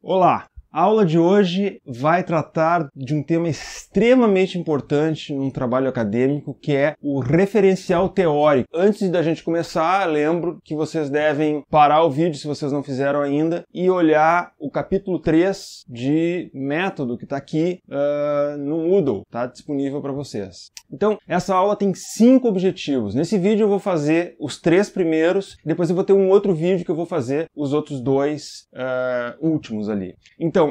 Olá! A aula de hoje vai tratar de um tema extremamente importante num trabalho acadêmico, que é o referencial teórico. Antes da gente começar, lembro que vocês devem parar o vídeo, se vocês não fizeram ainda, e olhar o capítulo 3 de método que está aqui no Moodle, está disponível para vocês. Então, essa aula tem 5 objetivos. Nesse vídeo eu vou fazer os 3 primeiros, depois eu vou ter um outro vídeo que eu vou fazer os outros 2 últimos ali. Então,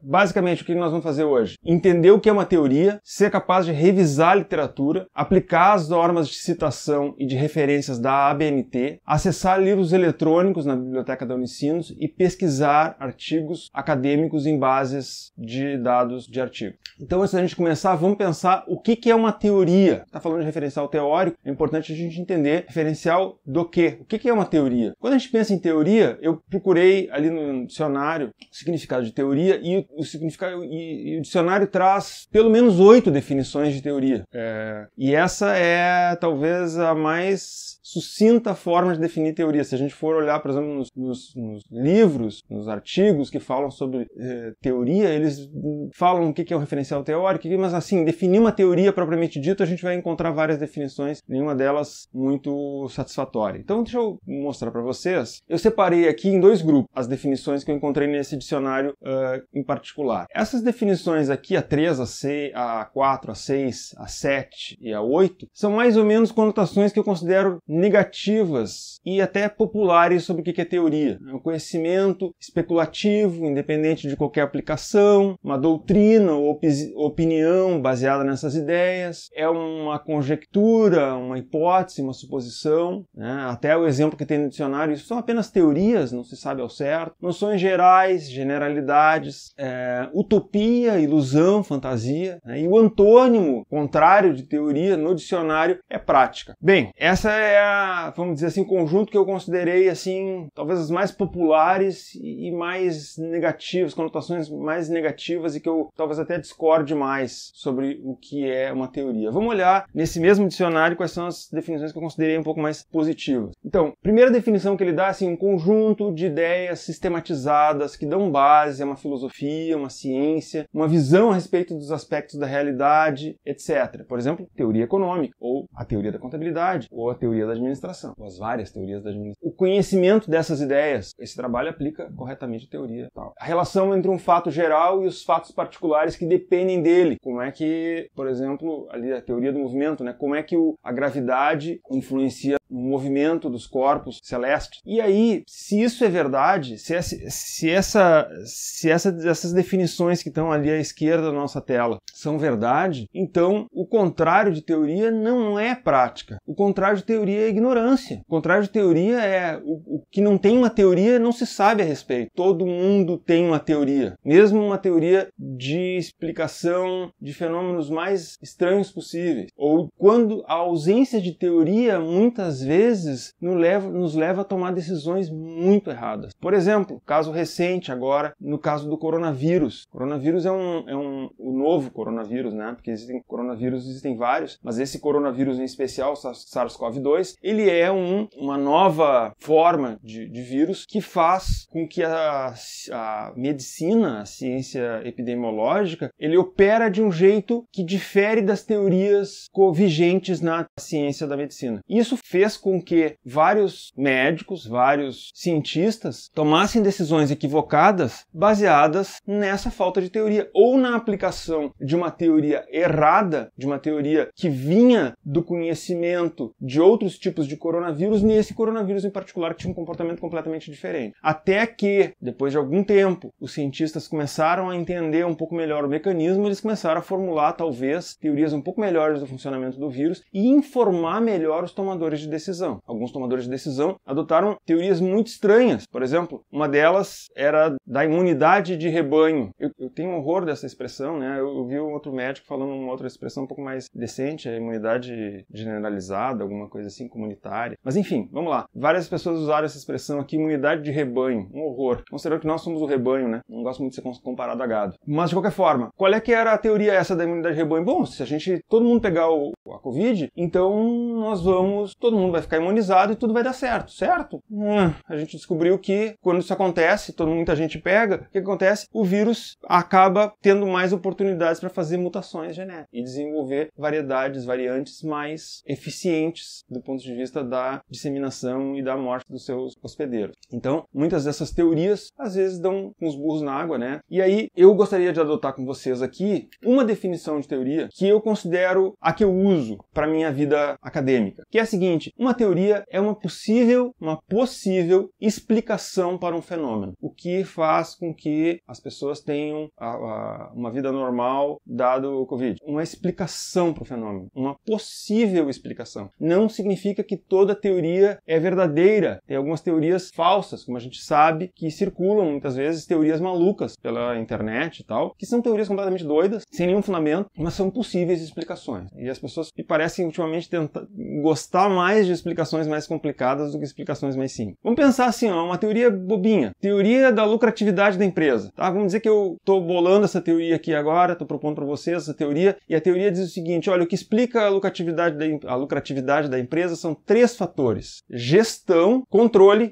basicamente, o que nós vamos fazer hoje? Entender o que é uma teoria, ser capaz de revisar a literatura, aplicar as normas de citação e de referências da ABNT, acessar livros eletrônicos na biblioteca da Unicinos e pesquisar artigos acadêmicos em bases de dados de artigo. Então, antes da gente começar, vamos pensar o que é uma teoria. Está falando de referencial teórico, é importante a gente entender referencial do quê? O que é uma teoria? Quando a gente pensa em teoria, eu procurei ali no dicionário o significado de teoria e o dicionário traz pelo menos 8 definições de teoria. E essa é talvez a mais sucinta forma de definir teoria. Se a gente for olhar, por exemplo, nos livros, nos artigos que falam sobre teoria, eles falam o que é um referencial teórico, mas assim, definir uma teoria propriamente dita, a gente vai encontrar várias definições, nenhuma delas muito satisfatória. Então, deixa eu mostrar para vocês. Eu separei aqui em 2 grupos as definições que eu encontrei nesse dicionário em particular. Essas definições aqui, a 3, a 6, a 4, a 6, a 7 e a 8, são mais ou menos conotações que eu considero negativas e até populares sobre o que é teoria. É um conhecimento especulativo, independente de qualquer aplicação, uma doutrina ou opinião baseada nessas ideias, é uma conjectura, uma hipótese, uma suposição, né? Até o exemplo que tem no dicionário, isso são apenas teorias, não se sabe ao certo, noções gerais, generalidades, utopia, ilusão, fantasia, né? E o antônimo contrário de teoria no dicionário é prática. Bem, essa é vamos dizer assim, o conjunto que eu considerei assim, talvez as mais populares e mais negativas, conotações mais negativas e que eu talvez até discorde mais sobre o que é uma teoria. Vamos olhar nesse mesmo dicionário quais são as definições que eu considerei um pouco mais positivas. Então, primeira definição que ele dá é assim, um conjunto de ideias sistematizadas que dão base a uma filosofia, uma ciência, uma visão a respeito dos aspectos da realidade, etc. Por exemplo, teoria econômica, ou a teoria da contabilidade, ou a teoria da administração, ou as várias teorias da administração. O conhecimento dessas ideias, esse trabalho aplica corretamente a teoria. Tal. A relação entre um fato geral e os fatos particulares que dependem dele. Como é que, por exemplo, ali a teoria do movimento, né? Como é que a gravidade influencia no movimento dos corpos celestes. E aí, se isso é verdade, se essas definições que estão ali à esquerda da nossa tela são verdade, então o contrário de teoria não é prática. O contrário de teoria é ignorância. O contrário de teoria é o que não tem uma teoria não se sabe a respeito. Todo mundo tem uma teoria. Mesmo uma teoria de explicação de fenômenos mais estranhos possíveis. Ou quando a ausência de teoria muitas vezes nos leva a tomar decisões muito erradas. Por exemplo, caso recente agora, no caso do coronavírus. O coronavírus é o novo coronavírus, né? Porque existem vários, mas esse coronavírus em especial, o SARS-CoV-2, ele é uma nova forma de vírus que faz com que a medicina, a ciência epidemiológica, ele opera de um jeito que difere das teorias vigentes na ciência da medicina. Isso fez com que vários médicos, vários cientistas tomassem decisões equivocadas baseadas nessa falta de teoria ou na aplicação de uma teoria errada, de uma teoria que vinha do conhecimento de outros tipos de coronavírus, nesse coronavírus em particular que tinha um comportamento completamente diferente. Até que, depois de algum tempo, os cientistas começaram a entender um pouco melhor o mecanismo, eles começaram a formular, talvez, teorias um pouco melhores do funcionamento do vírus e informar melhor os tomadores de decisão. Alguns tomadores de decisão adotaram teorias muito estranhas. Por exemplo, uma delas era da imunidade de rebanho. Eu tenho horror dessa expressão, né? Eu vi um outro médico falando uma outra expressão um pouco mais decente, a imunidade generalizada, alguma coisa assim. comunitária. Mas enfim, vamos lá. Várias pessoas usaram essa expressão aqui, imunidade de rebanho. Um horror. Considerando que nós somos o rebanho, né? Não gosto muito de ser comparado a gado. Mas de qualquer forma, qual é que era a teoria essa da imunidade de rebanho? Bom, se todo mundo pegar a Covid, então todo mundo vai ficar imunizado e tudo vai dar certo, certo? A gente descobriu que quando isso acontece, muita gente pega, o que acontece? O vírus acaba tendo mais oportunidades para fazer mutações genéticas e desenvolver variantes mais eficientes do ponto de vista da disseminação e da morte dos seus hospedeiros. Então, muitas dessas teorias, às vezes, dão uns burros na água, né? E aí, eu gostaria de adotar com vocês aqui uma definição de teoria que eu considero a que eu uso para minha vida acadêmica, que é a seguinte: uma teoria é uma possível explicação para um fenômeno, o que faz com que as pessoas tenham uma vida normal dado o Covid. Uma explicação para o fenômeno, uma possível explicação. Não significa que toda teoria é verdadeira. Tem algumas teorias falsas, como a gente sabe, que circulam muitas vezes teorias malucas pela internet e tal, que são teorias completamente doidas, sem nenhum fundamento, mas são possíveis explicações. E as pessoas me parecem ultimamente gostar mais de explicações mais complicadas do que explicações mais simples. Vamos pensar assim, uma teoria bobinha. Teoria da lucratividade da empresa. Tá? Vamos dizer que eu estou bolando essa teoria aqui agora, estou propondo para vocês essa teoria, e a teoria diz o seguinte: olha, o que explica a lucratividade da empresa são 3 fatores: gestão, controles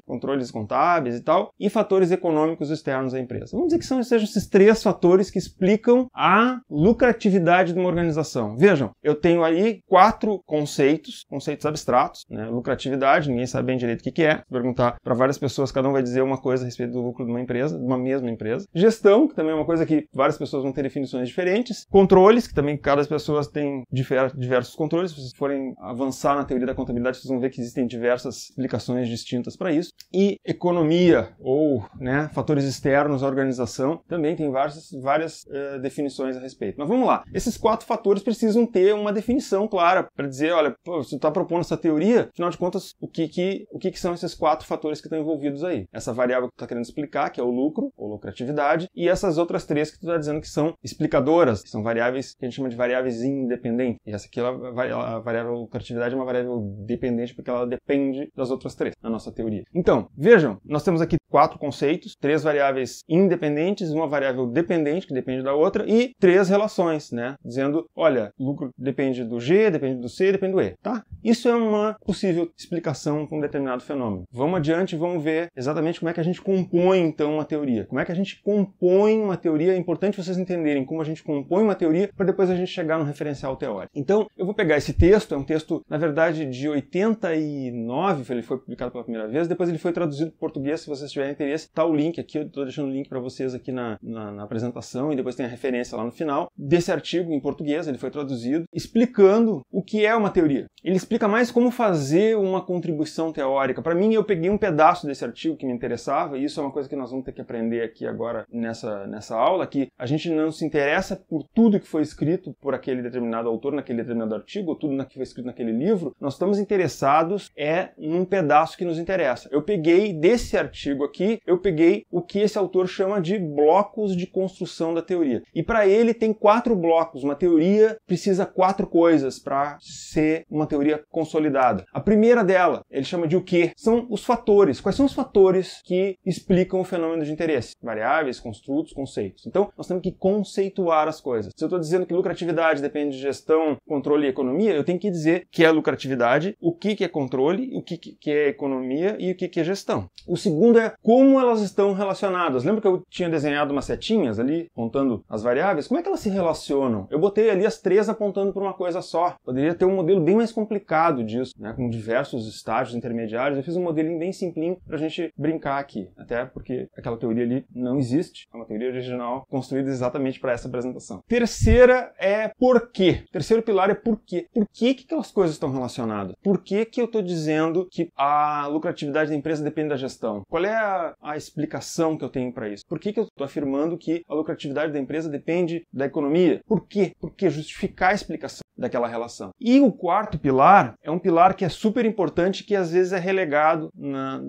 contábeis e tal, e fatores econômicos externos à empresa. Vamos dizer que sejam esses 3 fatores que explicam a lucratividade de uma organização. Vejam, eu tenho aí 4 conceitos abstratos, né? Lucratividade, ninguém sabe bem direito o que é. Se perguntar para várias pessoas, cada um vai dizer uma coisa a respeito do lucro de uma empresa, de uma mesma empresa. Gestão, que também é uma coisa que várias pessoas vão ter definições diferentes. Controles, que também cada pessoa tem diversos controles. Se vocês forem avançar na teoria da contabilidade, vocês vão ver que existem diversas explicações distintas para isso. E economia, ou fatores externos à organização, também tem várias definições a respeito. Mas vamos lá. Esses 4 fatores precisam ter uma definição clara para dizer, olha, você está propondo essa teoria, afinal de contas, o que são esses 4 fatores que estão envolvidos aí? Essa variável que tu está querendo explicar, que é o lucro, ou lucratividade, e essas outras 3 que tu está dizendo que são explicadoras, que são variáveis que a gente chama de variáveis independentes. E essa aqui, a variável lucratividade, é uma variável dependente porque ela depende das outras 3, na nossa teoria. Então, vejam, nós temos aqui 4 conceitos, 3 variáveis independentes, uma variável dependente, que depende da outra, e 3 relações, dizendo, olha, lucro depende do G, depende do C, depende do E, tá? Isso é uma possível explicação para um determinado fenômeno. Vamos adiante e vamos ver exatamente como é que a gente compõe, então, uma teoria. Como é que a gente compõe uma teoria? É importante vocês entenderem como a gente compõe uma teoria para depois a gente chegar no referencial teórico. Então, eu vou pegar esse texto, é um texto, na verdade, de 89, ele foi publicado pela primeira vez, depois ele foi traduzido para o português, se vocês tiverem interesse, está o link aqui, eu estou deixando o link para vocês aqui na apresentação, e depois tem a referência lá no final, desse artigo em português, ele foi traduzido, explicando o que é uma teoria. Ele explica mais como fazer uma contribuição teórica. Para mim, eu peguei um pedaço desse artigo que me interessava, e isso é uma coisa que nós vamos ter que aprender aqui agora nessa aula, que a gente não se interessa por tudo que foi escrito por aquele determinado autor naquele determinado artigo, ou tudo que foi escrito naquele livro. Nós estamos interessados num pedaço que nos interessa. Eu peguei desse artigo aqui, eu peguei o que esse autor chama de blocos de construção da teoria. E para ele tem 4 blocos. Uma teoria precisa 4 coisas para ser uma teoria consolidada. A primeira dela, ele chama de o quê? São os fatores. Quais são os fatores que explicam o fenômeno de interesse? Variáveis, construtos, conceitos. Então, nós temos que conceituar as coisas. Se eu estou dizendo que lucratividade depende de gestão, controle e economia, eu tenho que dizer que é lucratividade, o que é controle, o que é economia e o que é gestão. O segundo é como elas estão relacionadas. Lembra que eu tinha desenhado umas setinhas ali, apontando as variáveis? Como é que elas se relacionam? Eu botei ali as 3 apontando para uma coisa só. Poderia ter um modelo bem mais complicado disso, com diversos estágios intermediários. Eu fiz um modelinho bem simplinho para a gente brincar aqui. Até porque aquela teoria ali não existe. É uma teoria original construída exatamente para essa apresentação. Terceira é por quê. Terceiro pilar é por quê. Por que aquelas coisas estão relacionadas? Por que eu estou dizendo que a lucratividade da empresa depende da gestão? Qual é a explicação que eu tenho para isso? Por que eu estou afirmando que a lucratividade da empresa depende da economia? Por quê? Porque justificar a explicação daquela relação. E o quarto pilar é um pilar que é super importante, que às vezes é relegado na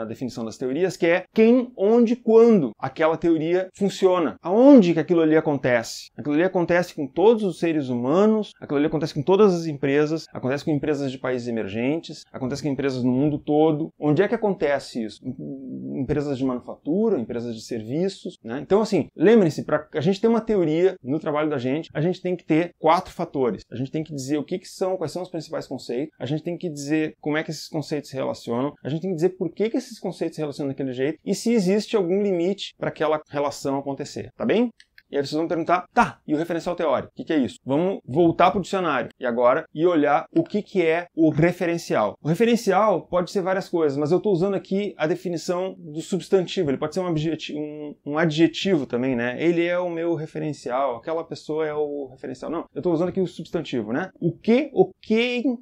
definição das teorias, que é quem, onde, quando aquela teoria funciona. Aonde que aquilo ali acontece? Aquilo ali acontece com todos os seres humanos, aquilo ali acontece com todas as empresas, acontece com empresas de países emergentes, acontece com empresas no mundo todo. Onde é que acontece isso? Empresas de manufatura, empresas de serviços, né? Então, assim, lembrem-se, para a gente ter uma teoria no trabalho da gente, a gente tem que ter 4 fatores. A gente tem que dizer quais são os principais conceitos, a gente tem que dizer como é que esses conceitos se relacionam, a gente tem que dizer por que esses conceitos se relacionam daquele jeito e se existe algum limite para aquela relação acontecer, tá bem? E aí vocês vão perguntar, tá, e o referencial teórico? O que é isso? Vamos voltar para o dicionário e agora olhar o que é o referencial. O referencial pode ser várias coisas, mas eu estou usando aqui a definição do substantivo. Ele pode ser um adjetivo também, né? Ele é o meu referencial, aquela pessoa é o referencial. Não, eu estou usando aqui o substantivo, né? O que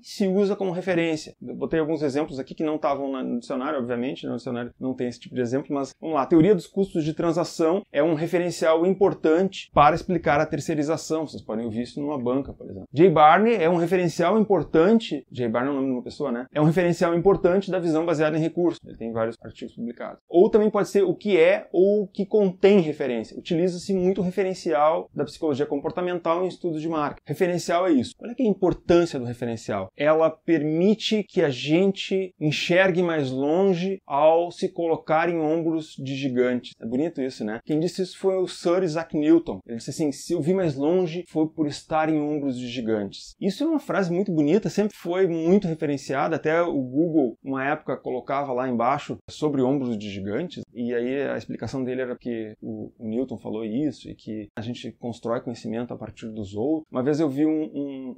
se usa como referência? Eu botei alguns exemplos aqui que não estavam no dicionário, obviamente, no dicionário não tem esse tipo de exemplo, mas vamos lá. A teoria dos custos de transação é um referencial importante para explicar a terceirização. Vocês podem ouvir isso numa banca, por exemplo. Jay Barney é um referencial importante, Jay Barney é o nome de uma pessoa, né? É um referencial importante da visão baseada em recursos. Ele tem vários artigos publicados. Ou também pode ser o que é ou o que contém referência. Utiliza-se muito o referencial da psicologia comportamental em estudos de marca. Referencial é isso. Olha que a importância do referencial. Ela permite que a gente enxergue mais longe ao se colocar em ombros de gigantes. É bonito isso, né? Quem disse isso foi o Sir Isaac Newton. Ele disse assim, se eu vi mais longe foi por estar em ombros de gigantes. Isso é uma frase muito bonita, sempre foi muito referenciada, até o Google, uma época, colocava lá embaixo sobre ombros de gigantes, e aí a explicação dele era que o Newton falou isso, e que a gente constrói conhecimento a partir dos outros. Uma vez eu vi um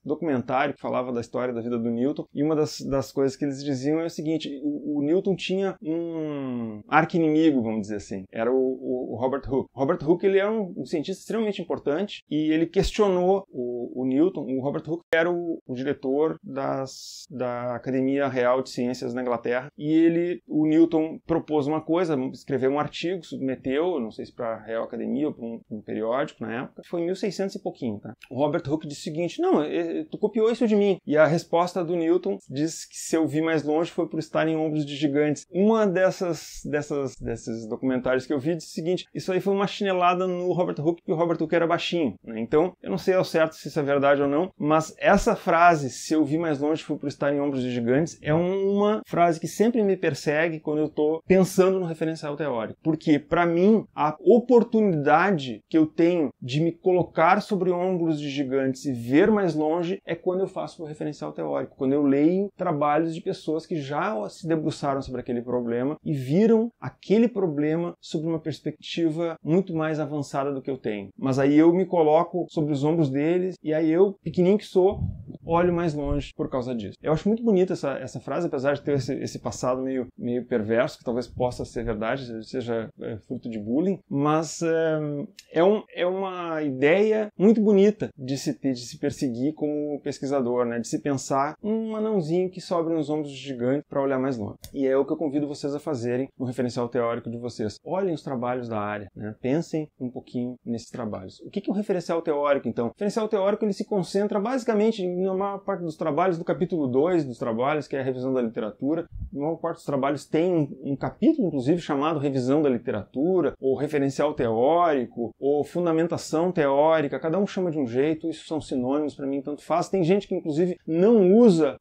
documentário que falava da história da vida do Newton, e uma das coisas que eles diziam é o seguinte, o Newton tinha um arqui-inimigo, vamos dizer assim, era o Robert Hooke. Robert Hooke, ele é um cientista extremamente importante e ele questionou o Newton. O Robert Hooke era o diretor da Academia Real de Ciências na Inglaterra e o Newton propôs uma coisa, escreveu um artigo, submeteu, não sei se para a Real Academia ou para um periódico na época, foi em 1600 e pouquinho, tá? O Robert Hooke disse o seguinte, não, tu copiou isso de mim. E a resposta do Newton diz que se eu vi mais longe foi por estar em ombros de gigantes. Uma desses documentários que eu vi disse o seguinte, isso aí foi uma chinelada no Robert Hooke, porque o Robert Hooke era baixinho, né? Então, eu não sei ao certo se isso é verdade ou não, mas essa frase, se eu vi mais longe foi por estar em ombros de gigantes, é uma frase que sempre me persegue quando eu estou pensando no referencial teórico. Porque, para mim, a oportunidade que eu tenho de me colocar sobre ombros de gigantes e ver mais longe é quando eu faço o referencial teórico, quando eu leio trabalhos de pessoas que já se debruçaram sobre aquele problema e viram aquele problema sob uma perspectiva muito mais avançada do que eu tenho. Mas aí eu me coloco sobre os ombros deles e aí eu, pequenininho que sou, olho mais longe por causa disso. Eu acho muito bonita essa frase, apesar de ter esse passado meio perverso, que talvez possa ser verdade, seja fruto de bullying, mas é uma ideia muito bonita de se perseguir como pesquisador, né? De se pensar um anãozinho que sobe nos ombros de gigante para olhar mais longe. E é o que eu convido vocês a fazerem no referencial teórico de vocês. Olhem os trabalhos da área, né? Pensem um pouquinho nesses trabalhos. O que é um referencial teórico, então? O referencial teórico ele se concentra basicamente na maior parte dos trabalhos do capítulo 2 dos trabalhos, que é a revisão da literatura. Na maior parte dos trabalhos tem um capítulo, inclusive, chamado revisão da literatura, ou referencial teórico, ou fundamentação teórica. Cada um chama de um jeito, isso são sinônimos, para mim tanto faz. Tem gente que, inclusive, não usa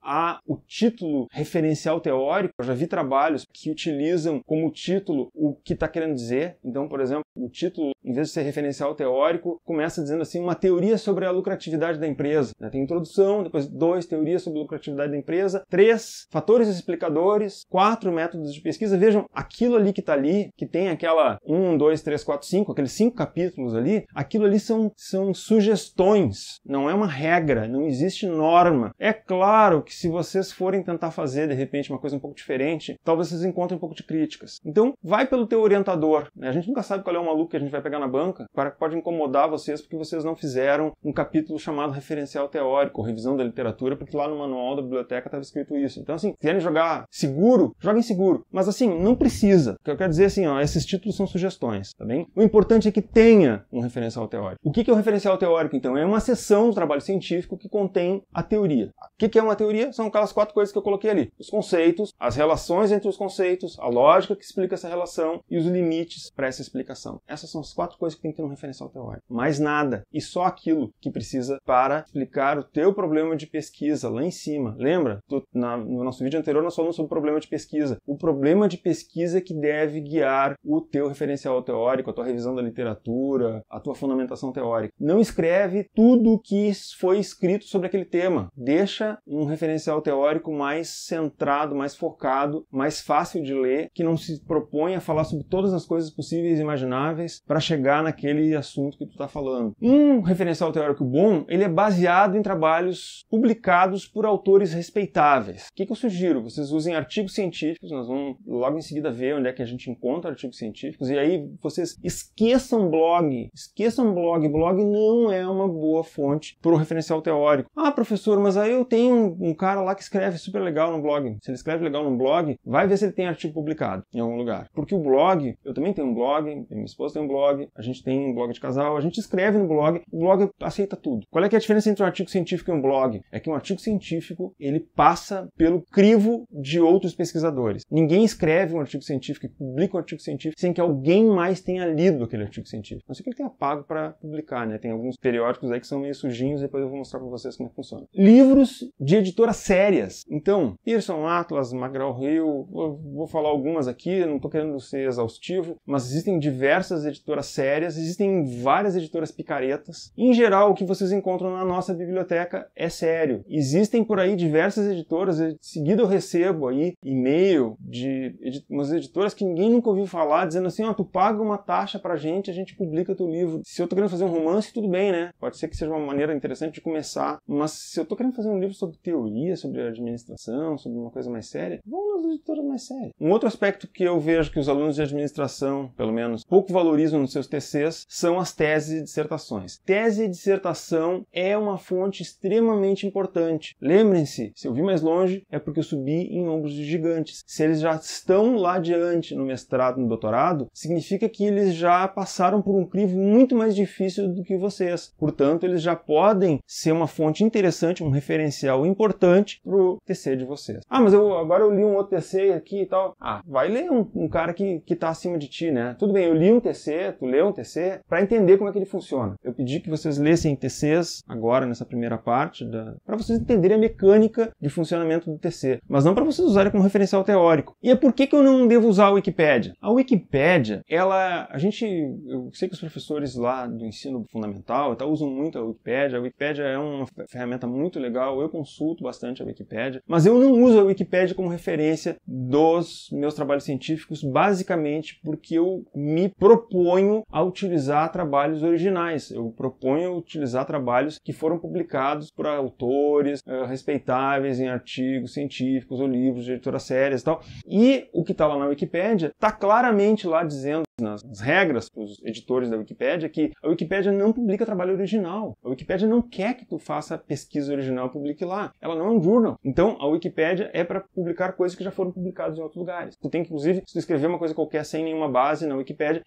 o título referencial teórico. Eu já vi trabalhos que utilizam como título o que está querendo dizer. Então, por exemplo, o título, em vez de ser referencial teórico, começa dizendo assim, uma teoria sobre a lucratividade da empresa. Tem introdução, depois 2, teoria sobre a lucratividade da empresa, 3, fatores explicadores, 4, métodos de pesquisa. Vejam, aquilo ali que está ali, que tem aquela 1, 2, 3, 4, 5, aqueles 5 capítulos ali, aquilo ali são sugestões, não é uma regra, não existe norma. É claro que se vocês forem tentar fazer, de repente, uma coisa um pouco diferente, talvez vocês encontrem um pouco de críticas. Então, vai pelo teu orientador, né? A gente nunca sabe qual é o maluco que a gente vai pegar na banca, o cara pode incomodar vocês porque vocês não fizeram um capítulo chamado referencial teórico, ou revisão da literatura, porque lá no manual da biblioteca estava escrito isso. Então, assim, se querem jogar seguro, joguem seguro. Mas, assim, não precisa. O que eu quero dizer, assim, ó, esses títulos são sugestões, tá bem? O importante é que tenha um referencial teórico. O que é o referencial teórico, então? É uma seção do trabalho científico que contém a teoria. O que é uma teoria? São aquelas 4 coisas que eu coloquei ali. Os conceitos, as relações entre os conceitos, a lógica que explica essa relação e os limites para essa explicação. Essas são as 4 coisas que tem que ter um referencial teórico. Mais nada. E só aquilo que precisa para explicar o teu problema de pesquisa lá em cima. Lembra? No nosso vídeo anterior nós falamos sobre o problema de pesquisa. O problema de pesquisa que deve guiar o teu referencial teórico, a tua revisão da literatura, a tua fundamentação teórica. Não escreve tudo o que foi escrito sobre aquele tema. Deixa um referencial teórico mais centrado, mais focado, mais fácil de ler, que não se propõe a falar sobre todas as coisas possíveis e imagináveis para chegar naquele assunto que tu está falando. Um referencial teórico bom, ele é baseado em trabalhos publicados por autores respeitáveis. O que eu sugiro? Vocês usem artigos científicos, nós vamos logo em seguida ver onde é que a gente encontra artigos científicos, e aí vocês esqueçam blog. Esqueçam blog. Blog não é uma boa fonte para o referencial teórico. Ah, professor, mas aí eu tenho um cara lá que escreve super legal no blog. Se ele escreve legal no blog, vai ver se ele tem artigo publicado em algum lugar. Porque o blog, eu também tenho um blog, minha esposa tem um blog, a gente tem um blog de casal, a gente escreve no blog, o blog aceita tudo. Qual é que é a diferença entre um artigo científico e um blog? É que um artigo científico, ele passa pelo crivo de outros pesquisadores. Ninguém escreve um artigo científico e publica um artigo científico sem que alguém mais tenha lido aquele artigo científico. Não sei que ele tenha pago para publicar, né? Tem alguns periódicos aí que são meio sujinhos, depois eu vou mostrar para vocês como é que funciona. Livros de editoras sérias. Então, Pearson, Atlas, McGraw-Hill, vou falar algumas aqui, não estou querendo ser exaustivo, mas existem diversas editoras sérias, existem várias editoras picaretas. Em geral, o que vocês encontram na nossa biblioteca é sério. Existem por aí diversas editoras, em seguida eu recebo aí e-mail de umas editoras que ninguém nunca ouviu falar, dizendo assim, ó, tu paga uma taxa pra gente, a gente publica teu livro. Se eu tô querendo fazer um romance, tudo bem, né? Pode ser que seja uma maneira interessante de começar, mas se eu tô querendo fazer um livro sobre teoria, sobre administração, sobre uma coisa mais séria, vamos nas editoras mais sérias. Um outro aspecto que eu vejo que os alunos de administração, pelo menos, pouco valorizam nos seus TCs, são as teses e dissertações. Tese e dissertação é uma fonte extremamente importante. Lembrem-se, se eu vi mais longe, é porque eu subi em ombros de gigantes. Se eles já estão lá adiante no mestrado, no doutorado, significa que eles já passaram por um crivo muito mais difícil do que vocês. Portanto, eles já podem ser uma fonte interessante, um referencial importante para o TC de vocês. Ah, mas agora eu li um outro TC aqui e tal. Ah, vai ler um cara que está acima de ti, né? Tudo bem, eu li um TC, tu leu um TC, para entender como é que ele funciona. Eu pedi que vocês lessem TCs agora, nessa primeira parte, para vocês entenderem a mecânica de funcionamento do TC, mas não para vocês usarem como referencial teórico. E é por que eu não devo usar a Wikipédia? A Wikipédia, eu sei que os professores lá do ensino fundamental usam muito a Wikipédia. A Wikipédia é uma ferramenta muito legal, eu consulto bastante a Wikipédia, mas eu não uso a Wikipédia como referência dos meus trabalhos científicos, basicamente porque eu me proponho a utilizar trabalhos originais. Eu proponho utilizar trabalhos que foram publicados por autores respeitáveis em artigos científicos ou livros de editoras sérias e tal. E o que está lá na Wikipédia está claramente lá dizendo nas regras para os editores da Wikipédia que a Wikipédia não publica trabalho original. A Wikipédia não quer que tu faça pesquisa original e publique lá. Ela não é um journal. Então, a Wikipédia é para publicar coisas que já foram publicadas em outros lugares. Tu tem que, inclusive, se tu escrever uma coisa qualquer sem nenhuma base na Wikipédia,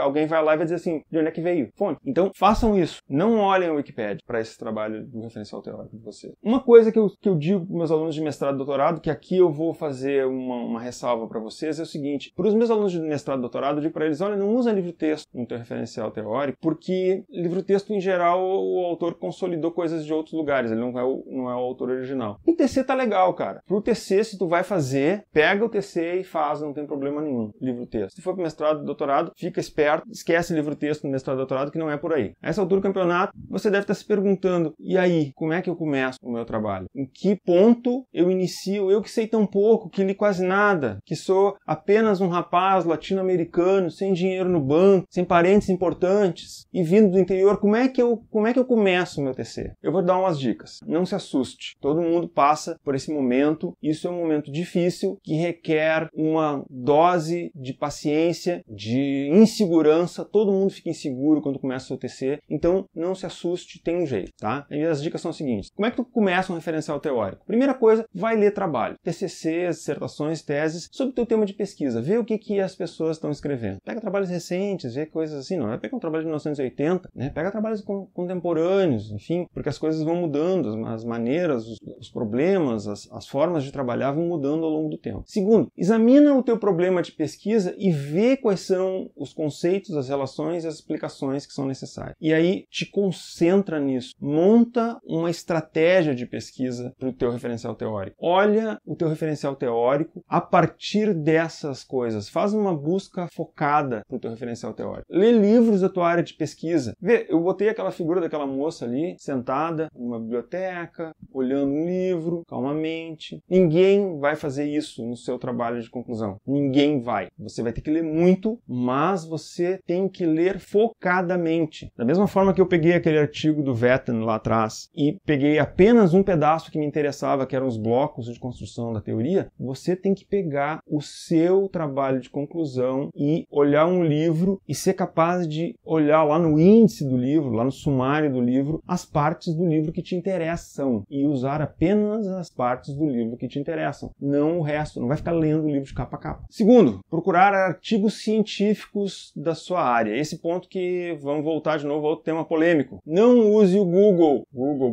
alguém vai lá e vai dizer assim, de onde é que veio? Fonte. Então, façam isso. Não olhem a Wikipédia para esse trabalho do referencial teórico de vocês. Uma coisa que eu digo para meus alunos de mestrado e doutorado, que aqui eu vou fazer uma ressalva para vocês, é o seguinte. Para os meus alunos de mestrado e doutorado, eu digo para eles, olha, não usa livro-texto no teu referencial teórico, porque livro-texto, em geral, o autor consolidou coisas de outros lugares, ele não é o autor original. O TC tá legal, cara. Pro TC, se tu vai fazer, pega o TC e faz, não tem problema nenhum, livro-texto. Se for pro mestrado e doutorado, fica esperto, esquece livro-texto no mestrado e doutorado, que não é por aí. A essa altura do campeonato, você deve estar se perguntando, e aí, como é que eu começo o meu trabalho? Em que ponto eu inicio? Eu que sei tão pouco, que li quase nada, que sou apenas um rapaz latino-americano, sem dinheiro no banco, sem parentes importantes e vindo do interior, como é que eu começo o meu TC? Eu vou dar umas dicas. Não se assuste. Todo mundo passa por esse momento. Isso é um momento difícil que requer uma dose de paciência, de de insegurança, todo mundo fica inseguro quando começa o seu TC, então não se assuste, tem um jeito, tá? E as dicas são as seguintes: como é que tu começa um referencial teórico? Primeira coisa, vai ler trabalho, TCCs, dissertações, teses, sobre o teu tema de pesquisa, vê o que as pessoas estão escrevendo. Pega trabalhos recentes, vê coisas assim, não vai pegar um trabalho de 1980, né? Pega trabalhos contemporâneos, enfim, porque as coisas vão mudando, as maneiras, os problemas, as formas de trabalhar vão mudando ao longo do tempo. Segundo, examina o teu problema de pesquisa e vê quais são os conceitos, as relações e as explicações que são necessárias. E aí te concentra nisso. Monta uma estratégia de pesquisa para o teu referencial teórico. Olha o teu referencial teórico a partir dessas coisas. Faz uma busca focada para o teu referencial teórico. Lê livros da tua área de pesquisa. Vê, eu botei aquela figura daquela moça ali, sentada numa biblioteca, olhando um livro, calmamente. Ninguém vai fazer isso no seu trabalho de conclusão. Ninguém vai. Você vai ter que ler muito, mas você tem que ler focadamente. Da mesma forma que eu peguei aquele artigo do Vetten lá atrás e peguei apenas um pedaço que me interessava, que eram os blocos de construção da teoria, você tem que pegar o seu trabalho de conclusão e olhar um livro e ser capaz de olhar lá no índice do livro, lá no sumário do livro, as partes do livro que te interessam e usar apenas as partes do livro que te interessam, não o resto. Não vai ficar lendo o livro de capa a capa. Segundo, procurar artigos científicos da sua área. Esse ponto que vamos voltar de novo ao tema polêmico. Não use o Google,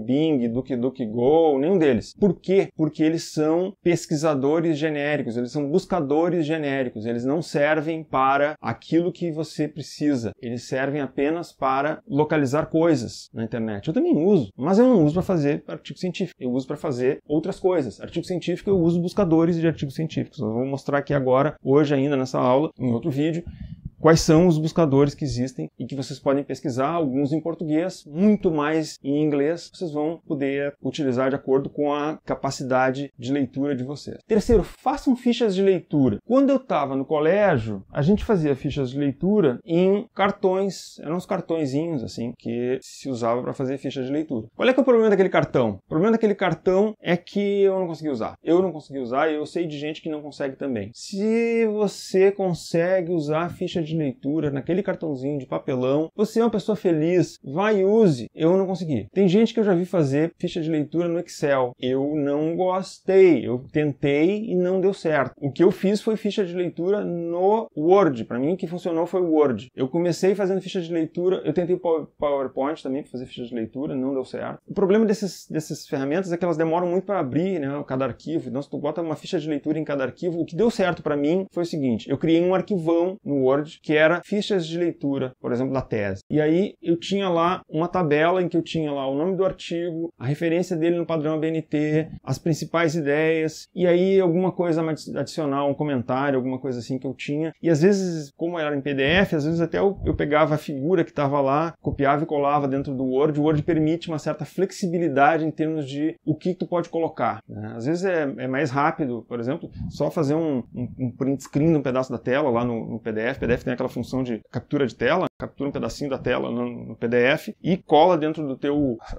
Bing, DuckDuckGo, nenhum deles. Por quê? Porque eles são pesquisadores genéricos, eles são buscadores genéricos, eles não servem para aquilo que você precisa, eles servem apenas para localizar coisas na internet. Eu também uso, mas eu não uso para fazer artigo científico, eu uso para fazer outras coisas. Artigo científico eu uso buscadores de artigos científicos. Eu vou mostrar aqui agora, hoje ainda nessa aula, em outro vídeo, quais são os buscadores que existem e que vocês podem pesquisar, alguns em português, muito mais em inglês, vocês vão poder utilizar de acordo com a capacidade de leitura de vocês. Terceiro, façam fichas de leitura. Quando eu estava no colégio, a gente fazia fichas de leitura em cartões, eram uns cartõezinhos assim, que se usava para fazer fichas de leitura. Qual é que é o problema daquele cartão? O problema daquele cartão é que eu não consegui usar. Eu não consegui usar e eu sei de gente que não consegue também. Se você consegue usar ficha de leitura naquele cartãozinho de papelão, você é uma pessoa feliz, vai e use. Eu não consegui. Tem gente que eu já vi fazer ficha de leitura no Excel. Eu não gostei. Eu tentei e não deu certo. O que eu fiz foi ficha de leitura no Word. Para mim, o que funcionou foi o Word. Eu comecei fazendo ficha de leitura, eu tentei o PowerPoint também para fazer ficha de leitura, não deu certo. O problema dessas ferramentas é que elas demoram muito para abrir, né, cada arquivo. Então, se tu bota uma ficha de leitura em cada arquivo, o que deu certo para mim foi o seguinte: eu criei um arquivão no Word que era fichas de leitura, por exemplo, da tese. E aí eu tinha lá uma tabela em que eu tinha lá o nome do artigo, a referência dele no padrão ABNT, as principais ideias, e aí alguma coisa adicional, um comentário, alguma coisa assim que eu tinha. E às vezes, como era em PDF, às vezes até eu pegava a figura que estava lá, copiava e colava dentro do Word. O Word permite uma certa flexibilidade em termos de o que tu pode colocar, né? Às vezes é mais rápido, por exemplo, só fazer um print screen de um pedaço da tela lá no PDF. O PDF tem aquela função de captura de tela, captura um pedacinho da tela no PDF e cola dentro do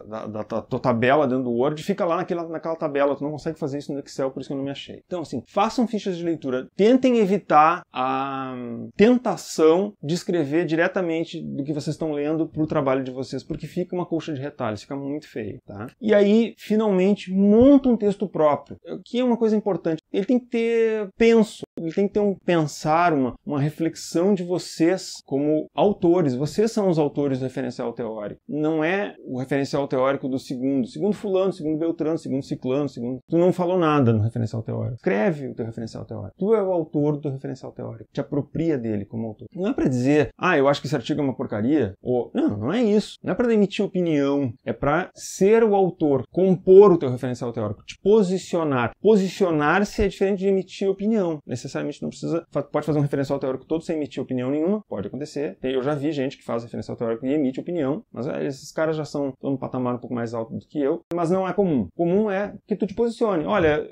da tua tabela dentro do Word, fica lá naquela tabela. Tu não consegue fazer isso no Excel, por isso que eu não me achei. Então, assim, façam fichas de leitura. Tentem evitar a tentação de escrever diretamente do que vocês estão lendo para o trabalho de vocês, porque fica uma colcha de retalhos, fica muito feio, tá? E aí, finalmente, monta um texto próprio, que é uma coisa importante. Ele tem que ter penso, ele tem que ter um pensar, uma reflexão de vocês como autores. Vocês são os autores do referencial teórico. Não é o referencial teórico do segundo fulano, segundo Beltrano, segundo Ciclano, segundo... Tu não falou nada no referencial teórico. Escreve o teu referencial teórico. Tu é o autor do referencial teórico. Te apropria dele como autor. Não é para dizer, eu acho que esse artigo é uma porcaria, ou... Não é isso. Não é para emitir opinião. É para ser o autor, compor o teu referencial teórico, te posicionar. Posicionar-se é diferente de emitir opinião. Necessariamente não precisa... Pode fazer um referencial teórico todo sem emitir opinião nenhuma. Pode acontecer. Eu já vi gente que faz referencial teórico e emite opinião, mas esses caras já estão num patamar um pouco mais alto do que eu, mas não é comum. Comum é que tu te posicione. Olha,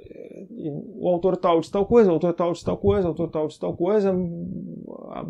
o autor tal diz tal coisa, o autor tal diz tal coisa, o autor tal diz tal coisa,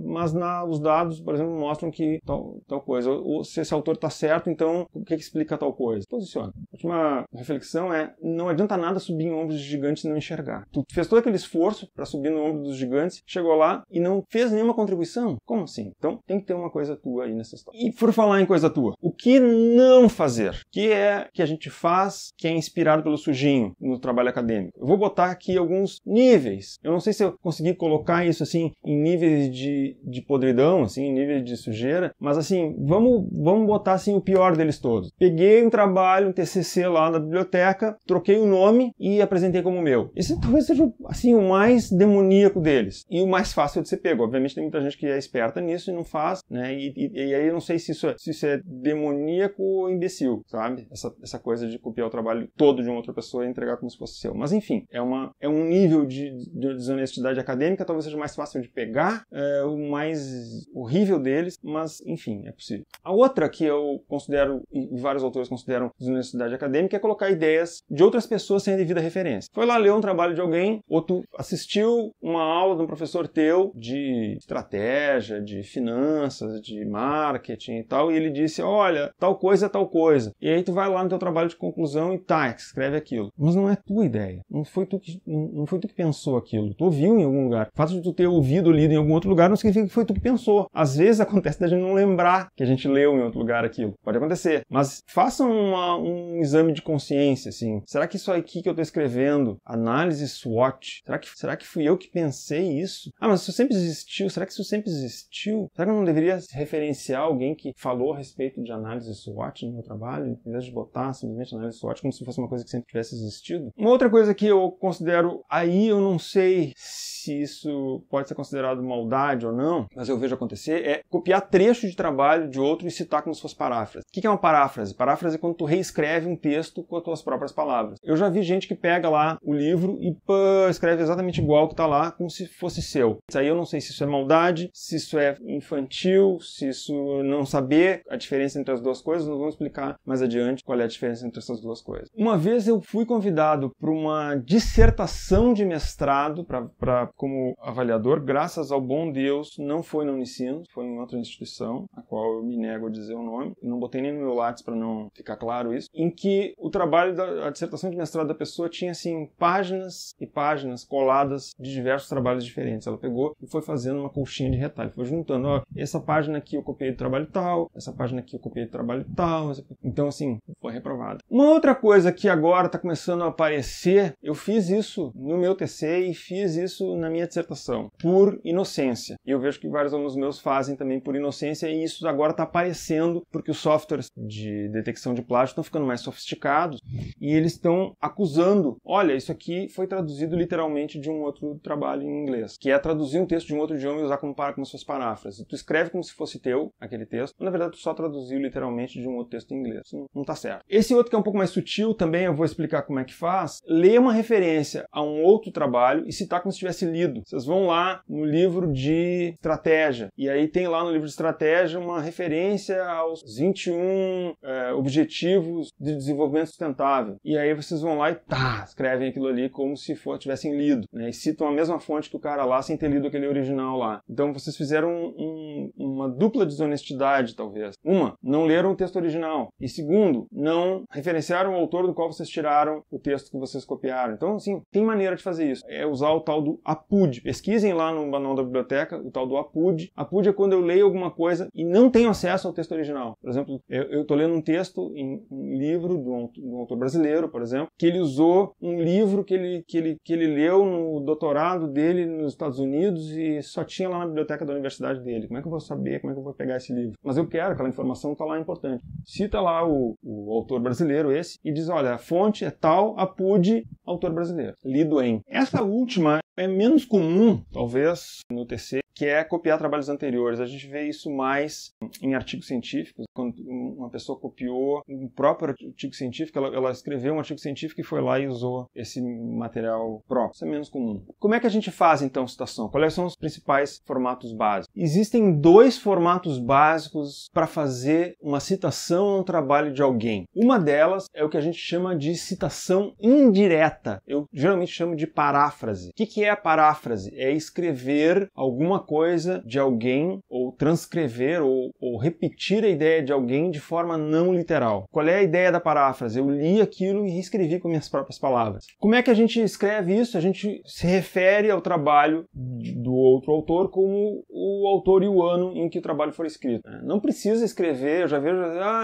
mas os dados, por exemplo, mostram que tal coisa. Se esse autor está certo, então o que explica tal coisa? Posiciona. última reflexão é: não adianta nada subir em ombros de gigantes e não enxergar. Tu fez todo aquele esforço para subir no ombro dos gigantes, chegou lá e não fez nenhuma contribuição. Como assim? Então tem que ter uma coisa tua aí nessa história. E por falar em coisa tua, o que não fazer? Que é que a gente faz que é inspirado pelo sujinho no trabalho acadêmico. Eu vou botar aqui alguns níveis. Eu não sei se eu consegui colocar isso assim em níveis de podridão, assim, em níveis de sujeira, mas assim, vamos botar assim o pior deles todos. Peguei um trabalho, um TCC lá na biblioteca, troquei o nome e apresentei como meu. Esse talvez seja assim o mais demoníaco deles e o mais fácil de ser pego. Obviamente tem muita gente que é esperta nisso e não faz, né? E aí eu não sei se isso é demoníaco ou imbecil, sabe? Essa coisa de copiar o trabalho todo de uma outra pessoa e entregar como se fosse seu. Mas enfim, é um nível de desonestidade acadêmica, talvez seja mais fácil de pegar, o mais horrível deles, mas enfim, é possível. A outra que eu considero, e vários autores consideram desonestidade acadêmica, é colocar ideias de outras pessoas sem a devida referência. Foi lá ler um trabalho de alguém, ou tu assistiu uma aula de um professor teu de estratégia, de finanças, de marketing e tal, e ele disse, olha, tal coisa é tal coisa. E aí tu vai lá no teu trabalho de conclusão e escreve aquilo. Mas não é tua ideia. Não foi tu que pensou aquilo. Tu ouviu em algum lugar. O fato de tu ter ouvido ou lido em algum outro lugar não significa que foi tu que pensou. Às vezes acontece da gente não lembrar que a gente leu em outro lugar aquilo. Pode acontecer. Mas façam um exame de consciência, assim. Será que isso aqui que eu estou escrevendo, análise SWOT, será que fui eu que pensei isso? Ah, mas isso sempre existiu. Será que isso sempre existiu? Será que eu não deveria referenciar alguém que falou a respeito de análise SWOT no meu trabalho, em vez de botar simplesmente análise SWOT como se fosse uma coisa que sempre tivesse existido? Uma outra coisa que eu considero, aí eu não sei se isso pode ser considerado maldade ou não, mas eu vejo acontecer, é copiar trecho de trabalho de outro e citar como se fosse paráfrase. O que é uma paráfrase? Paráfrase é quando tu reescreve um texto com as tuas próprias palavras. Eu já vi gente que pega lá o livro e escreve exatamente igual que tá lá, como se fosse seu. Isso aí eu não sei se isso é maldade, se isso é infantil, se isso não saber a diferença entre as duas coisas. Nós vamos explicar mais adiante qual é a diferença entre essas duas coisas. Uma vez eu fui convidado para uma dissertação de mestrado como avaliador, graças ao bom Deus, não foi na Unicinos, foi em outra instituição, a qual eu me nego a dizer o nome, eu não botei nem no meu lápis para não ficar claro isso, em que o trabalho a dissertação de mestrado da pessoa tinha assim páginas e páginas coladas de diversos trabalhos diferentes. Ela pegou e foi fazendo uma colchinha de retalho, foi juntando, ó, essa página aqui eu copiei do trabalho tal, essa página aqui eu copiei do trabalho tal, então assim, foi reprovada. Uma outra coisa que agora está começando a aparecer, eu fiz isso no meu TC e fiz isso na minha dissertação, por inocência. E eu vejo que vários alunos meus fazem também por inocência e isso agora está aparecendo porque os softwares de detecção de plágio estão ficando mais sofisticados e eles estão acusando, olha, isso aqui foi traduzido literalmente de um outro trabalho em inglês, que é traduzir um texto de um outro idioma e usar como se fosse paráfrase. Tu escreve como se fosse teu, aquele texto, mas na verdade tu só traduziu literalmente de um outro texto em inglês. Isso não tá certo. Esse outro que é um pouco mais sutil também, eu vou explicar como é que faz. Lê uma referência a um outro trabalho e citar como se tivesse lido. Vocês vão lá no livro de estratégia e aí tem lá no livro de estratégia uma referência aos 21 objetivos de desenvolvimento sustentável. E aí vocês vão lá e escrevem aquilo ali como se tivessem lido, né? E citam a mesma fonte que o cara lá sem ter lido aquele original lá. Então vocês fizeram uma dupla desonestidade, talvez. Uma, não leram o texto original. E segundo, não referenciaram o autor do qual vocês tiraram o texto que vocês copiaram. Então, assim, tem maneira de fazer isso. É usar o tal do APUD. Pesquisem lá no manual da biblioteca o tal do APUD. APUD é quando eu leio alguma coisa e não tenho acesso ao texto original. Por exemplo, eu estou lendo um texto em um livro de um autor brasileiro, por exemplo, que ele usou um livro que ele leu no doutorado dele nos Estados Unidos e só tinha lá na biblioteca da universidade dele. Como é que eu vou saber? Como é que eu vou pegar esse livro? Mas eu quero, aquela informação está lá importante. Cita lá o autor brasileiro esse e diz, olha, a fonte é tal, APUD, autor brasileiro. Lido em. Essa última é menos comum, talvez, no TC, que é copiar trabalhos anteriores. A gente vê isso mais em artigos científicos, quando uma pessoa copiou um próprio artigo científico, ela escreveu um artigo científico e foi lá e usou esse material próprio. Isso é menos comum. Como é que a gente faz, então, citação? Quais são os principais formatos básicos? Existem 2 formatos básicos para fazer uma citação a um trabalho de alguém. Uma delas é o que a gente chama de citação indireta. Eu geralmente chamo de paráfrase. O que é a paráfrase? É escrever alguma coisa de alguém, ou transcrever, ou repetir a ideia de alguém de forma não literal. Qual é a ideia da paráfrase? Eu li aquilo e reescrevi com minhas próprias palavras. Como é que a gente escreve isso? A gente se refere ao trabalho do outro autor como o autor e o ano em que o trabalho foi escrito. Não precisa escrever, eu já vejo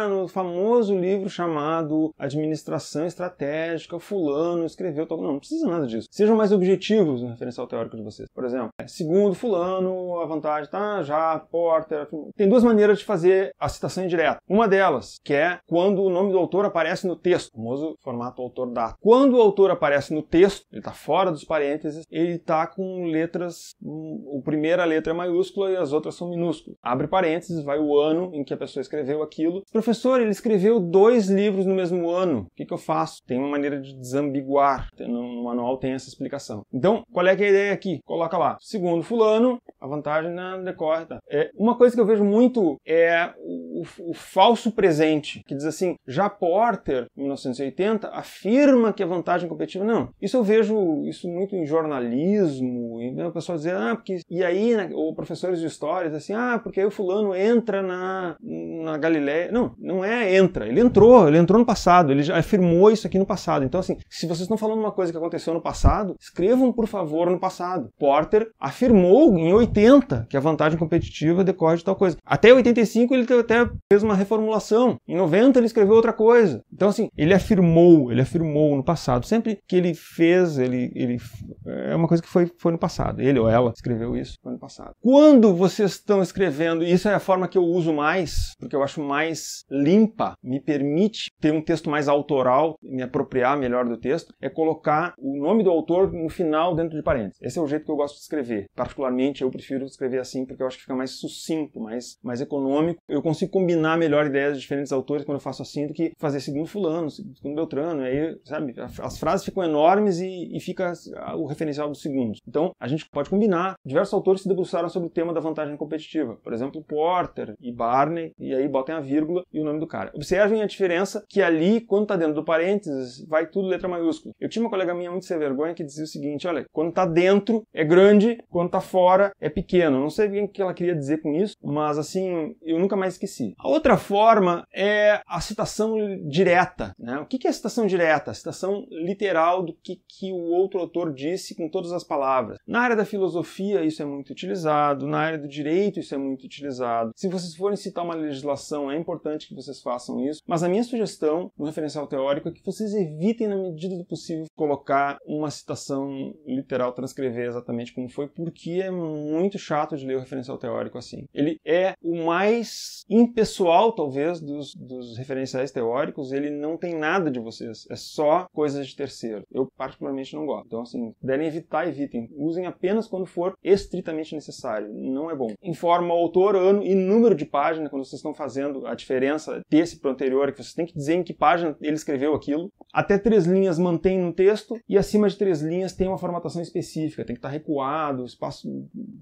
no famoso livro chamado Administração Estratégica, fulano escreveu tal. Não precisa nada disso. Sejam mais objetivos no referencial teórico de vocês. Por exemplo, segundo fulano, a vantagem já, Porter. Tem duas maneiras de fazer a citação indireta. Uma delas, que é quando o nome do autor aparece no texto, o famoso formato autor-data. Quando o autor aparece no texto, ele está fora dos parênteses, ele está com letras, a primeira letra é maiúscula e as outras são minúsculas. Abre parênteses, vai o ano em que a pessoa escreveu aquilo. Professor, ele escreveu 2 livros no mesmo ano. O que eu faço? Tem uma maneira de desambiguar. No manual tem essa explicação. Então, qual é que é a ideia aqui? Coloca lá. Segundo fulano, a vantagem decorre. Tá? Uma coisa que eu vejo muito é o falso presente, que diz assim, já Porter, em 1980, afirma que a vantagem competitiva... Não. Isso eu vejo isso muito em jornalismo, e o pessoal dizer, porque... E aí, ou professores de história, assim, porque aí o fulano entra na Galileia. Não é entra. Ele entrou no passado. Ele já afirmou isso aqui no passado. Então, assim, se vocês estão falando uma coisa que aconteceu no passado, escrevam, por favor, no passado. Porter afirmou em 80 que a vantagem competitiva decorre de tal coisa. Até 85 ele até fez uma reformulação. Em 90 ele escreveu outra coisa. Então, assim, ele afirmou no passado. Sempre que ele fez, é uma coisa que foi no passado. Ele ou ela escreveu isso, foi no passado. Quando vocês estão escrevendo, e isso é a forma que eu uso mais, porque eu acho mais limpa, me permite ter um texto mais autoral, me apropriar melhor do texto, é colocar o nome do autor no final dentro de parênteses. Esse é o jeito que eu gosto de escrever. Particularmente, eu prefiro escrever assim, porque eu acho que fica mais sucinto, mais econômico. Eu consigo combinar melhor ideias de diferentes autores quando eu faço assim, do que fazer segundo fulano, segundo Beltrano. Aí, sabe, as frases ficam enormes e fica o referencial dos segundos. Então, a gente pode combinar. Diversos autores se debruçaram sobre o tema da vantagem competitiva. Por exemplo, Porter e Barney, e aí botem a vírgula e o nome do cara. Observem a diferença que ali, quando está dentro do parênteses, vai tudo letra maiúscula. Eu tinha uma colega minha muito sem vergonha que dizia o seguinte, olha, quando está dentro é grande, quando está fora é pequeno. Não sei bem o que ela queria dizer com isso, mas assim, eu nunca mais esqueci. A outra forma é a citação direta, né? O que é a citação direta? A citação literal do que o outro autor disse com todas as palavras. Na área da filosofia isso é muito utilizado, na área do direito isso é muito utilizado. Se vocês forem citar uma legislação, é importante que vocês façam isso, mas a minha sugestão no referencial teórico é que vocês evitem, na medida do possível, colocar uma citação literal, transcrever exatamente como foi, porque é muito chato de ler o referencial teórico assim. Ele é o mais impessoal, talvez, dos referenciais teóricos, ele não tem nada de vocês, é só coisas de terceiro. Eu particularmente não gosto. Então, assim, puderem evitar, evitem. Usem apenas quando for estritamente necessário. Não é bom. Informa o autor, ano e número de página, quando vocês estão fazendo a diferença desse para o anterior, que vocês têm que dizer em que página ele escreveu aquilo. Até 3 linhas mantém no texto, e acima de 3 linhas tem uma formatação específica. Tem que estar recuado, espaço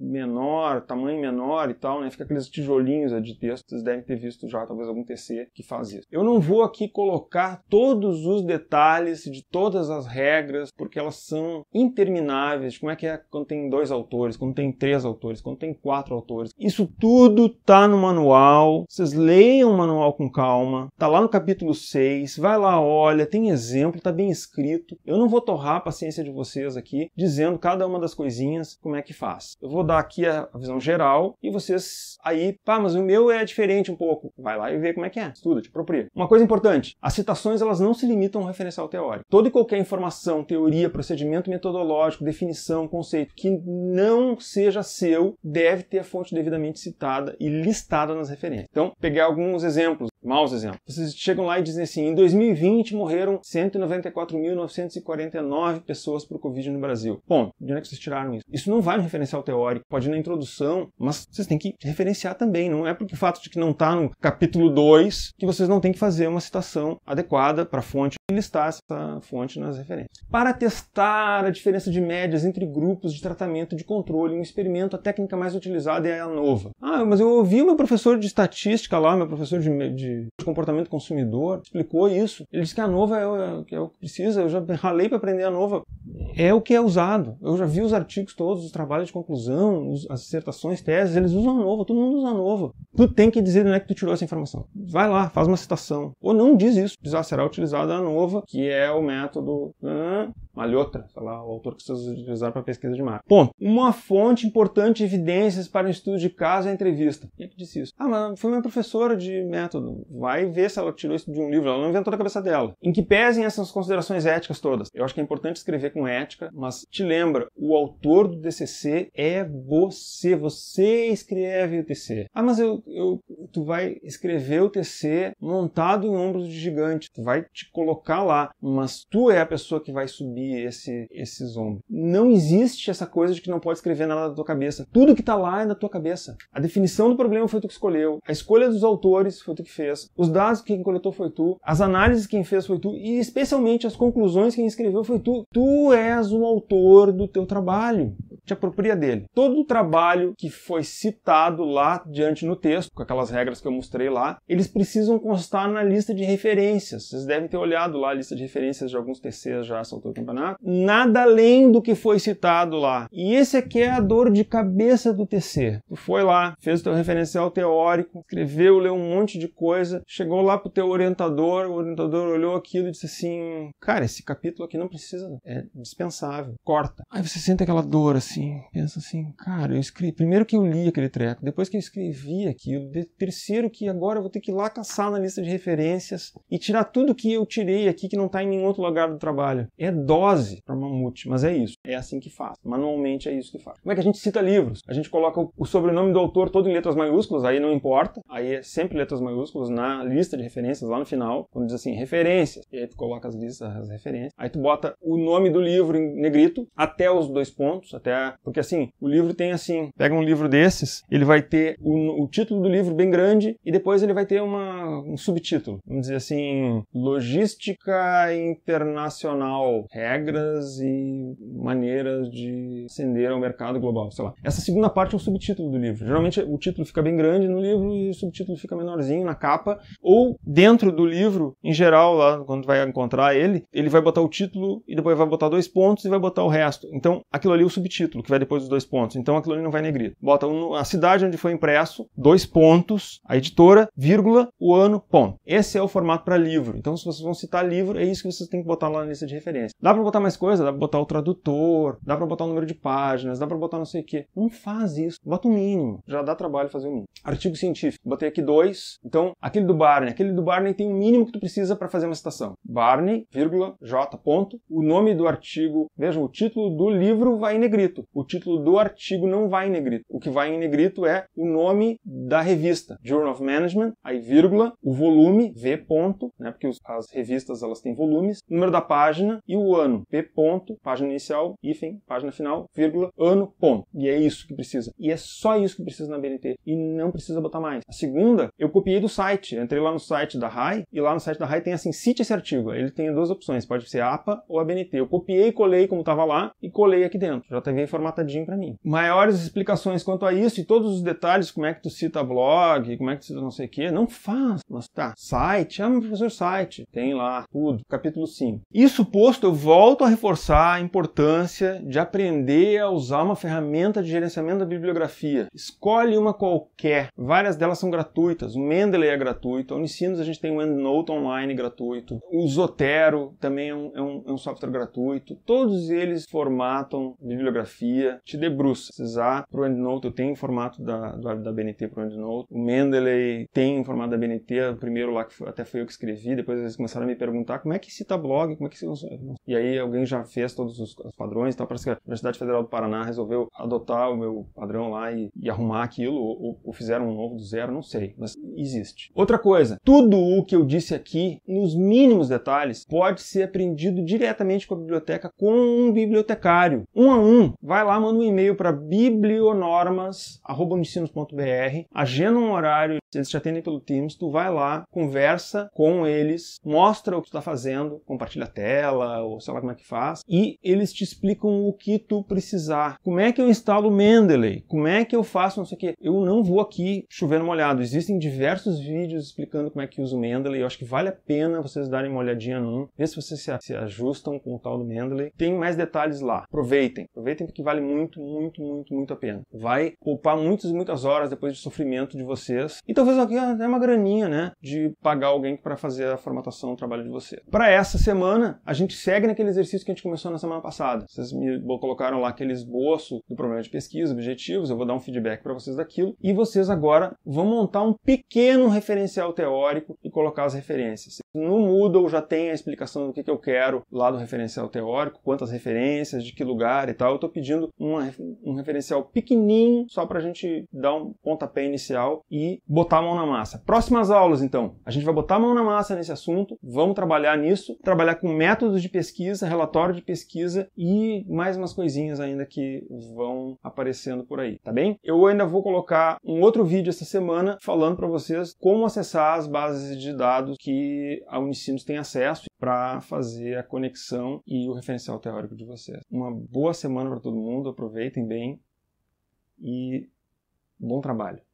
menor, tamanho menor e tal, né? Fica aqueles tijolinhos de texto. Vocês devem ter visto já, talvez, algum TC que faz isso. Eu não vou aqui colocar todos os detalhes de todas as regras, porque elas são intermináveis. Como é que é quando tem 2 autores, quando tem 3 autores, quando tem 4 autores. Isso tudo tá no manual. Vocês leiam o manual com calma. Tá lá no capítulo 6. Vai lá, olha, tem exemplo, tá bem escrito. Eu não vou torrar a paciência de vocês aqui, dizendo cada uma das coisinhas, como é que faz. Eu vou dar aqui a visão geral e vocês aí, mas o meu é diferente um pouco. Vai lá e vê como é que é. Estuda, te apropria. Uma coisa importante, as citações elas não se limitam ao referencial teórico. Toda e qualquer informação, teoria, procedimento metodológico, definição, conceito, que não seja seu, deve ter a fonte devidamente citada e listada nas referências. Então, peguei alguns exemplos, maus exemplos. Vocês chegam lá e dizem assim, em 2020 morreram 194.949 pessoas por Covid no Brasil. Bom, de onde é que vocês tiraram isso? Isso não vai no referencial teórico, pode ir na introdução, mas vocês têm que referenciar também. Não é porque o fato de que não está no capítulo 2 que vocês não têm que fazer uma citação adequada para a fonte e listar essa fonte nas referências. Para testar a diferença de médias entre grupos de tratamento de controle em um experimento, a técnica mais utilizada é a ANOVA. Mas eu ouvi o meu professor de estatística lá, meu professor de comportamento do consumidor, explicou isso. Ele disse que a ANOVA é o que precisa, eu já ralei para aprender a ANOVA é o que é usado. Eu já vi os artigos todos, os trabalhos de conclusão, as dissertações, teses, eles usam ANOVA, todo mundo usa ANOVA. Tu tem que dizer de onde é que tu tirou essa informação. Vai lá, faz uma citação. Ou não diz isso, já será utilizada a ANOVA, que é o método Malhotra, sei lá, o autor que vocês utilizaram para pesquisa de marca. Ponto. Uma fonte importante de evidências para o estudo de caso é a entrevista. Quem é que disse isso? Mas foi minha professora de método. Vai ver se ela tirou isso de um livro, ela não inventou da cabeça dela. Em que pesem essas considerações éticas todas. Eu acho que é importante escrever com ética, mas te lembra, o autor do TCC é você. Você escreve o TCC. Mas tu vai escrever o TCC montado em ombros de gigante. Tu vai te colocar lá, mas tu é a pessoa que vai subir esses ombros. Não existe essa coisa de que não pode escrever nada da tua cabeça. Tudo que está lá é da tua cabeça. A definição do problema foi tu que escolheu. A escolha dos autores foi tu que fez. Os dados que quem coletou foi tu. As análises quem fez foi tu. E especialmente as conclusões quem escreveu foi tu. Tu és o autor do teu trabalho. Te apropria dele. Todo o trabalho que foi citado lá diante no texto, com aquelas regras que eu mostrei lá, eles precisam constar na lista de referências. Vocês devem ter olhado lá a lista de referências de alguns TCs já essa altura do campeonato. Nada além do que foi citado lá. E esse aqui é a dor de cabeça do TC. Tu foi lá, fez o teu referencial teórico, escreveu, leu um monte de coisa, chegou lá pro teu orientador, o orientador olhou aquilo e disse assim, cara, esse capítulo aqui não precisa, é dispensável, corta. Aí você sente aquela dor assim, pensa assim, cara, eu escrevi, primeiro que eu li aquele treco, depois que eu escrevi aquilo, terceiro que agora eu vou ter que ir lá caçar na lista de referências e tirar tudo que eu tirei aqui que não está em nenhum outro lugar do trabalho. É dose para mamute, mas é isso, é assim que faz, manualmente é isso que faz. Como é que a gente cita livros? A gente coloca o sobrenome do autor todo em letras maiúsculas, aí não importa, aí é sempre letras maiúsculas na lista de referências lá no final, quando diz assim, referências, e aí tu coloca as listas, as referências, aí tu bota o nome do livro em negrito, até os 2 pontos, porque assim, o livro tem assim, pega um livro desses, ele vai ter o título do livro bem grande e depois ele vai ter um subtítulo, vamos dizer assim, Logística Internacional, regras e maneiras de ascender ao mercado global, sei lá. Essa segunda parte é o subtítulo do livro. Geralmente o título fica bem grande no livro e o subtítulo fica menorzinho na capa, ou dentro do livro, em geral, lá quando vai encontrar ele vai botar o título e depois vai botar 2 pontos e vai botar o resto. Então, aquilo ali é o subtítulo, que vai depois dos 2 pontos. Então, aquilo ali não vai negrito. Bota a cidade onde foi impresso, 2 pontos, a editora, vírgula, o ano, ponto. Esse é o formato para livro. Então, se vocês vão citar livro, é isso que vocês têm que botar lá na lista de referência. Dá para botar mais coisa? Dá para botar o tradutor, dá para botar o número de páginas, dá para botar não sei o quê. Não faz isso. Bota o mínimo. Já dá trabalho fazer o mínimo. Artigo científico. Botei aqui 2. Então, aquele do Barney tem o mínimo que tu precisa para fazer uma citação. Barney, vírgula, J, ponto. O nome do artigo, vejam, o título do livro vai em negrito. O título do artigo não vai em negrito. O que vai em negrito é o nome da revista. Journal of Management, aí vírgula, o volume, V, ponto, né, porque as revistas elas têm volumes, número da página e o ano. P, ponto, página inicial, hífen, página final, vírgula, ano, ponto. E é isso que precisa. E é só isso que precisa na BNT. E não precisa botar mais. A segunda, eu copiei do site. Eu entrei lá no site da RAI, e lá no site da RAI tem assim, cite esse artigo. Ele tem 2 opções, pode ser APA ou ABNT. Eu copiei, colei como estava lá e colei aqui dentro. Já veio formatadinho para mim. Maiores explicações quanto a isso e todos os detalhes, como é que tu cita blog, como é que tu cita não sei o que, não faz. Mas tá, site, meu professor site, tem lá tudo, capítulo 5. Isso posto, eu volto a reforçar a importância de aprender a usar uma ferramenta de gerenciamento da bibliografia. Escolhe uma qualquer, várias delas são gratuitas, o Mendeley é gratuito, a Unicinos a gente tem o EndNote online gratuito, o Zotero também é um software gratuito, todos eles formatam bibliografia, te debruça. Se precisar, para o EndNote eu tenho o formato da BNT para o EndNote, o Mendeley tem o formato da BNT, o primeiro lá que até foi eu que escrevi, depois eles começaram a me perguntar como é que cita blog, como é que e aí alguém já fez todos os padrões, então parece que a Universidade Federal do Paraná resolveu adotar o meu padrão lá e arrumar aquilo, ou fizeram um novo do zero, não sei, mas existe. Outra coisa, tudo o que eu disse aqui, nos mínimos detalhes, pode ser aprendido diretamente com a biblioteca, com um bibliotecário, 1 a 1. Vai lá, manda um e-mail para biblionormas@unicinos.br, agenda um horário, eles te atendem pelo Teams, tu vai lá, conversa com eles, mostra o que tu está fazendo, compartilha a tela, ou sei lá como é que faz, e eles te explicam o que tu precisar. Como é que eu instalo o Mendeley? Como é que eu faço não sei o quê? Eu não vou aqui chovendo molhado. Existem diversos vídeos explicando como é que usa o Mendeley. Eu acho que vale a pena vocês darem uma olhadinha num, ver se vocês se ajustam com o tal do Mendeley. Tem mais detalhes lá. Aproveitem porque vale muito, muito, muito, muito a pena. Vai poupar muitas horas depois de sofrimento de vocês. E talvez aqui é uma graninha, né, de pagar alguém para fazer a formatação do trabalho de vocês. Para essa semana, a gente segue naquele exercício que a gente começou na semana passada. Vocês me colocaram lá aquele esboço do problema de pesquisa, objetivos, eu vou dar um feedback para vocês daquilo. E vocês agora vão montar um pequeno referencial teórico e colocar as referências. No Moodle já tem a explicação do que eu quero lá do referencial teórico, quantas referências, de que lugar e tal. Eu estou pedindo um referencial pequenininho, só para a gente dar um pontapé inicial e botar a mão na massa. Próximas aulas, então, a gente vai botar a mão na massa nesse assunto, vamos trabalhar nisso, trabalhar com métodos de pesquisa, relatório de pesquisa e mais umas coisinhas ainda que vão aparecendo por aí, tá bem? Eu ainda vou colocar um outro vídeo essa semana falando para vocês como acessar as bases de dados que a Unicinos tem acesso para fazer a conexão e o referencial teórico de vocês. Uma boa semana para todo mundo, aproveitem bem e bom trabalho.